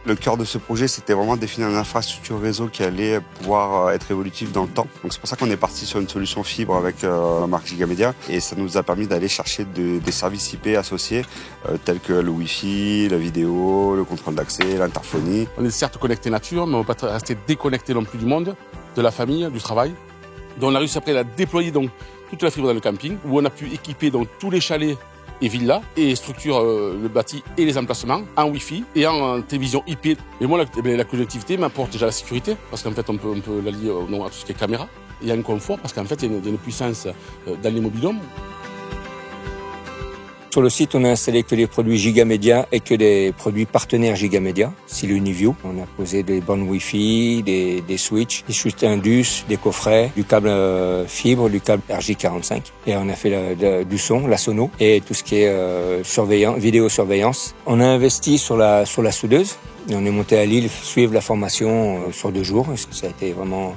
Le cœur de ce projet, c'était vraiment de définir une infrastructure réseau qui allait pouvoir être évolutive dans le temps. Donc c'est pour ça qu'on est parti sur une solution fibre avec la marque Gigamedia, et ça nous a permis d'aller chercher des services IP associés tels que le Wi-Fi, la vidéo, le contrôle d'accès, l'interphonie. On est certes connecté nature, mais on ne va pas rester déconnecté non plus du monde, de la famille, du travail. Donc on a réussi après à déployer donc toute la fibre dans le camping, où on a pu équiper donc tous les chalets et villas, et structure le bâti et les emplacements en Wi-Fi et en télévision IP. Et moi, la connectivité m'apporte déjà la sécurité, parce qu'en fait, on peut la lier à tout ce qui est caméra. Il y a un confort, parce qu'en fait, il y a une puissance dans les mobil-homes. Sur le site, on a installé que les produits Gigamedia et que des produits partenaires Gigamedia, c'est l'Uniview. On a posé des bornes Wi-Fi, des switches, des switches Indus, des coffrets, du câble fibre, du câble RJ45. Et on a fait du son, la sono, et tout ce qui est vidéosurveillance. On a investi sur la soudeuse. Et on est monté à Lille suivre la formation sur 2 jours. Ça a été vraiment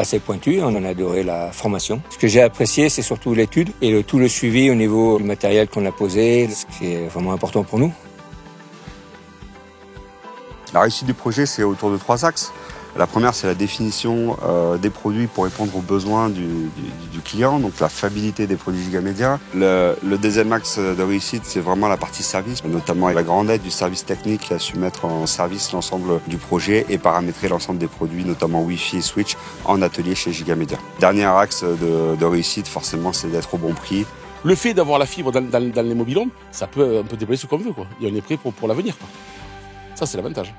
assez pointu, on en a adoré la formation. Ce que j'ai apprécié, c'est surtout l'étude et tout le suivi au niveau du matériel qu'on a posé, ce qui est vraiment important pour nous. La réussite du projet, c'est autour de 3 axes. La première, c'est la définition des produits pour répondre aux besoins du client, donc la fiabilité des produits Gigamedia. Le deuxième axe de réussite, c'est vraiment la partie service, notamment la grande aide du service technique qui a su mettre en service l'ensemble du projet et paramétrer l'ensemble des produits, notamment Wi-Fi et Switch, en atelier chez Gigamedia. Dernier axe de réussite, forcément, c'est d'être au bon prix. Le fait d'avoir la fibre dans les mobil-homes, ça peut un peu déployer ce qu'on veut, quoi. Et on est prêt pour l'avenir, quoi. Ça, c'est l'avantage.